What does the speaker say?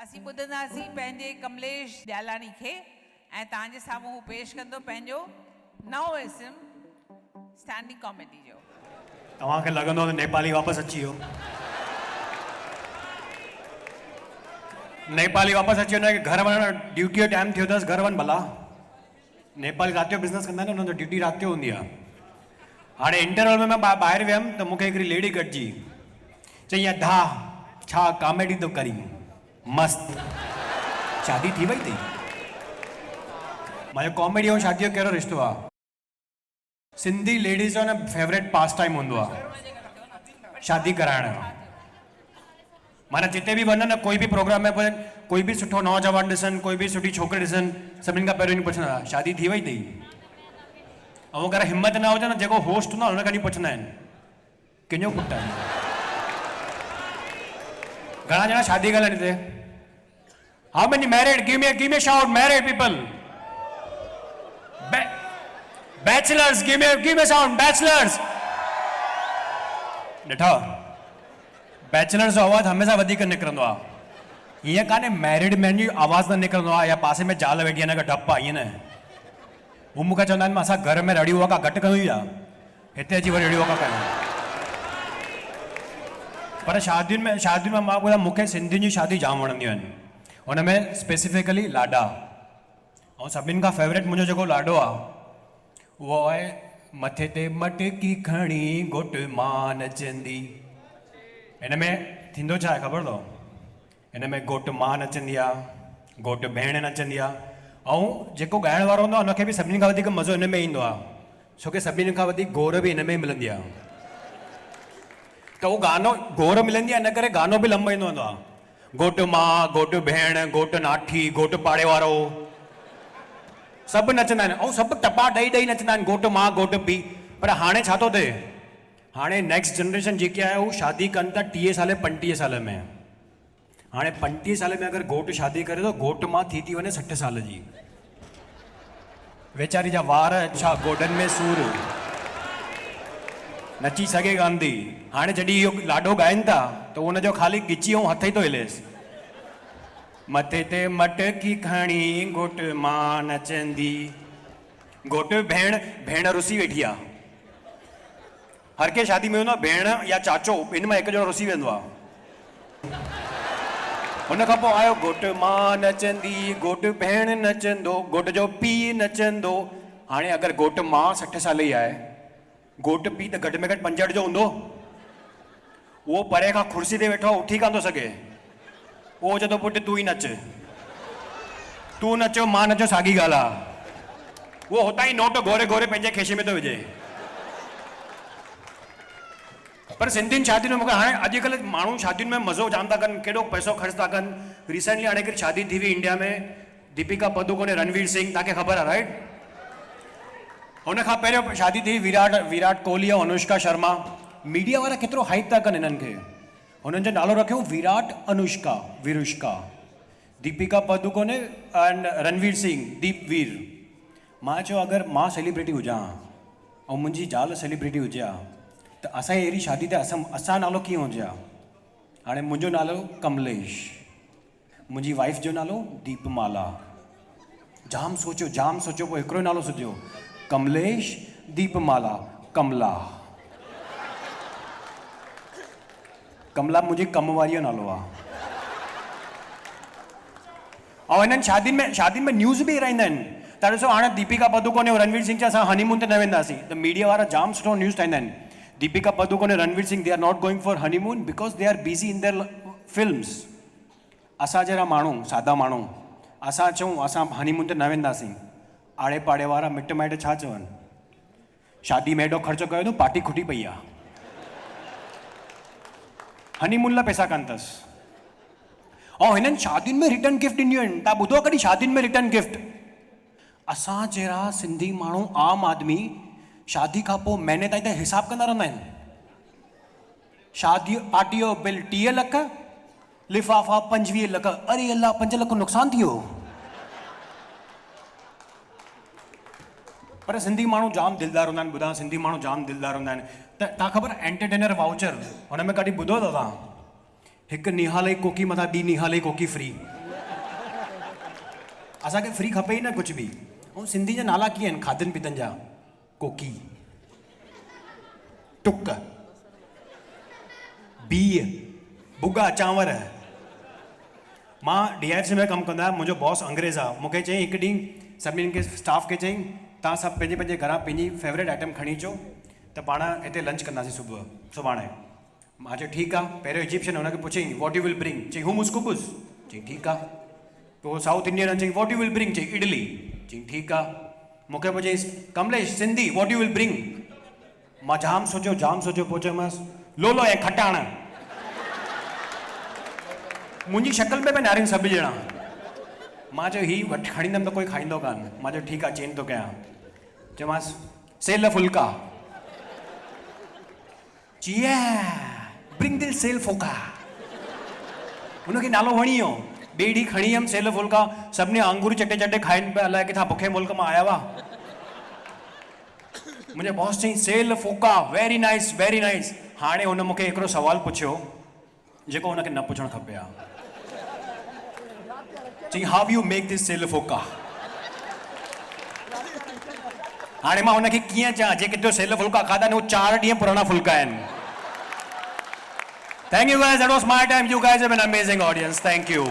असीं ॿुधंदासीं पंहिंजे कमलेश ॾियालानी खे ऐं तव्हांजे साम्हूं हू पेश कंदो पंहिंजो नओं इस्म स्टैंडिंग कॉमेडी जो। तव्हांखे लॻंदो त नेपाली वापसि अची वियो। नेपाली वापसि अची वञे घर वञणु ड्यूटी जो टाइम थियो अथसि, घर वञ भला। नेपाली राति जो बिज़नेस कंदा आहिनि, हुननि जो ड्यूटी राति जो हूंदी आहे। हाणे इंटरवल में मां ॿाहिरि वियमि त मूंखे हिकिड़ी लेडी गॾिजी, चई धा छा कॉमेडी थो करी, मस्त शादी थी वई अथई। मुंहिंजो कॉमेडी ऐं शादी जो कहिड़ो रिश्तो आहे? सिंधी लेडीज़ जो न फेवरेट पास टाइम हूंदो आहे शादी कराइण। माना जिते बि वञनि, कोई बि प्रोग्राम में वञनि, कोई बि सुठो नौजवान ॾिसनि, कोई बि सुठी छोकिरी ॾिसनि, सभिनी खां पहिरियों पुछंदा शादी थी वई अथई। ऐं अगरि हिमत न हुजे न, जेको होस्ट हूंदो आहे हुन खां पुछंदा आहिनि कंहिंजो पुटु आहे। घणा ॼणा शादी कयल आहिनि हिते? How many married? Give me shout married people. Bachelors, give me sound bachelors. ॾिठो, बैचलर्स जो आवाज़ हमेशा वधीक निकिरंदो आहे। ईअं कान्हे मैरिड मैन जी आवाज़ न निकिरंदो आहे या पासे में ज़ाल वेठी आहे न डपु आहे, ईअं न। हू मूंखे चवंदा आहिनि असां घर में रड़ी वका घटि कयूं ई आहे, हिते अची वरी रड़ी वका कयूं। पर शादियुनि में मां ॿुधायां, मूंखे सिंधियुनि जी शादी जाम वणंदियूं आहिनि। हुन में स्पेसिफिकली लाॾा। ऐं सभिनि खां फेवरेट मुंहिंजो जेको लाॾो आहे उहो आहे मथे ते मटकी खणी घोट मां नचंदी। हिन में थींदो छा आहे ख़बर अथव? हिन में घोट मां नचंदी आहे, घोट भेण नचंदी आहे, ऐं जेको ॻाइण वारो हूंदो आहे हुनखे बि सभिनी खां वधीक मज़ो हिन में ईंदो आहे, छोकी सभिनी खां वधीक गोर बि हिन में ई मिलंदी आहे। त उहो गानो गोर मिलंदी आहे, इन करे गानो बि लंबो ईंदो आहे। घोट मां, घोट भेण, घोट नाठी, घोट पाड़े वारो, सभु नचंदा आहिनि ऐं सभु टपा ॾेई ॾेई नचंदा आहिनि, घोट मां घोट पीउ। पर हाणे छा थो थिए, हाणे नेक्स्ट जनरेशन जेकी आहे हू शादी कनि था 30 साल 35 साल में। हाणे 35 साल में अगरि घोट शादी करे थो, घोट मां थी वञे 60 साल जी। वेचारी जा वार छा, गोॾनि में सूर, नची सघे कान थी। हाणे जॾहिं इहो लाॾो ॻाइनि था त हुनजो ख़ाली गिची ऐं हथ ई थो हिलेसि। मथे ते मटकी खणी घोट मां नचंदी। घोट भेण रुसी वेठी आहे। हर कंहिं शादी में हूंदो आहे भेण या चाचो, इन मां हिकु ॼणो रुसी वेंदो आहे। हुन खां पोइ आयो घोट मां नचंदी, घोट भेण नचंदो, घोट जो पीउ नचंदो। हाणे अगरि घोट मां 60 साल जी आहे, घोट पीउ त घटि में घटि 65 जो हूंदो। उहो परे खां कुर्सी ते वेठो उथी कान थो सघे। उहो चए थो पुटु तूं ई नच, तूं नचो मां नचो साॻी ॻाल्हि आहे। उहो हुतां ई नोट घोरे घोरे पंहिंजे खेशे में थो विझे। पर सिंधियुनि शादियुनि में मूंखे हाणे अॼुकल्ह माण्हू शादियुनि में मज़ो जाम था कनि, केॾो पैसो ख़र्च था कनि। रिसेंटली हाणे हिकिड़ी शादी थी हुई इंडिया में, दीपिका पादुकोण ऐं रणवीर सिंह, तव्हांखे ख़बर आहे राइट? हुन खां पहिरियों शादी थी विराट कोहली ऐं अनुष्का शर्मा। मीडिया वारा केतिरो हाइप था कनि हिननि खे। हुननि जो नालो रखियो विराट अनुष्का विरुष्का, दीपिका पादुकोण एंड रणवीर सिंह दीपवीर। मां चयो अगरि मां सेलिब्रिटी हुजां ऐं मुंहिंजी ज़ाल सेलिब्रिटी हुजे हा त असांजी अहिड़ी शादी ते असां नालो कीअं हुजे हा? हाणे मुंहिंजो नालो कमलेश, मुंहिंजी वाइफ जो नालो दीपमाला। जाम सोचियो पोइ हिकिड़ो नालो सुझियो, कमलेश दीपमाला कमला। कमला मुंहिंजी कम वारीअ जो नालो आहे। ऐं हिननि शादियुनि में न्यूज़ बि ईराईंदा आहिनि। त ॾिसो हाणे दीपिका पादुकोण ऐं रणवीर सिंह असां हनीमून ते न वेंदासीं, त मीडिया वारा जाम सुठो न्यूज़ ठाहींदा आहिनि। दीपिका पादुकोण ऐं Ranveer Singh, they are not going for honeymoon because they are busy in their films. असां जहिड़ा माण्हू, सादा माण्हू, असां चऊं असां हनीमून ते न वेंदासीं, आड़े पाड़े वारा मिट माइट छा चवनि? शादी में एॾो ख़र्चो कयो अथऊं, पार्टी खुटी पई आहे। हनीमून लाइ पैसा कान अथसि। ऐं हिननि शादियुनि में रिटर्न गिफ्ट ॾिनियूं आहिनि। तव्हां ॿुधो कॾहिं शादियुनि में रिटर्न गिफ्ट? असां जहिड़ा सिंधी माण्हू, आम आदमी, शादी खां पोइ महीने ताईं त हिसाबु कंदा रहंदा आहिनि। शादी पार्टी जो बिल 30 लख, लिफ़ाफ़ा 25 लख। अरे अल्लाह, 5 लख नुक़सानु थी वियो। पर सिंधी माण्हू जाम दिलदार हूंदा आहिनि। ॿुधां, सिंधी माण्हू जाम दिलदार हूंदा आहिनि। त तव्हां ख़बर एंटरटेनर वाउचर, हुन में कॾहिं ॿुधो अथव तव्हां? हिकु निहाल कोकी मथां ॿी निहाल कोकी फ्री। असांखे फ्री खपे ई न कुझु बि। ऐं सिंधी जा नाला कीअं आहिनि खाधनि पीतनि जा? कोकी, टुक, बीह, भुॻा चांवर। मां DIFC में कमु कंदो आहियां, मुंहिंजो बॉस अंग्रेज़ आहे। मूंखे चई हिकु ॾींहुं सभिनीनि खे स्टाफ खे चई तव्हां सभु पंहिंजे पंहिंजे घरां पंहिंजी फेवरेट आइटम खणी अचो त पाण हिते लंच कंदासीं सुभाणे। मां चयो ठीकु आहे। पहिरियों इजिप्शियन हुनखे पुछई वॉट यू विल ब्रिंग? चई हुमस कुबुस। चई ठीकु आहे। पोइ साउथ इंडियन चई वॉट यू विल ब्रिंग? चई इडली। चई ठीकु आहे। मूंखे पोइ चई Kamlesh Sindhi what you will bring? मां जाम सोचियो पोइ चयोमांसि लोलो ऐं खटाण। मुंहिंजी शक्ल में पिया नारियुनि सभु ॼणा। मां चयो हीउ वठी खणी ईंदमि त कोई खाईंदो कान। मां चयो ठीकु आहे, चेंज थो कयां। चयोमांसि सेल फुल्का। चिया ब्रिंग दिल सेल फुल्का। हुनखे नालो वणी वियो। ॿिए ॾींहुं खणी वियमि सेल फुल्का। सभिनी आंगूर चटे चटे खाइनि पिया, अलाए किथां बुखे मुल्क मां आया हुआ। मुंहिंजे बॉस चई सेल फुल्का वेरी नाइस वेरी नाइस। हाणे हुन मूंखे हिकिड़ो सुवालु पुछियो जेको हुनखे न पुछणु खपे हा। चई how you make this seyal phulka? हाणे मां हुनखे कीअं चवां जेके तो सेल फुल्का खाधा आहिनि उहे 4 ॾींहं पुराणा फुल्का आहिनि। Thank you guys, that was my time. You guys have been an amazing audience. Thank you.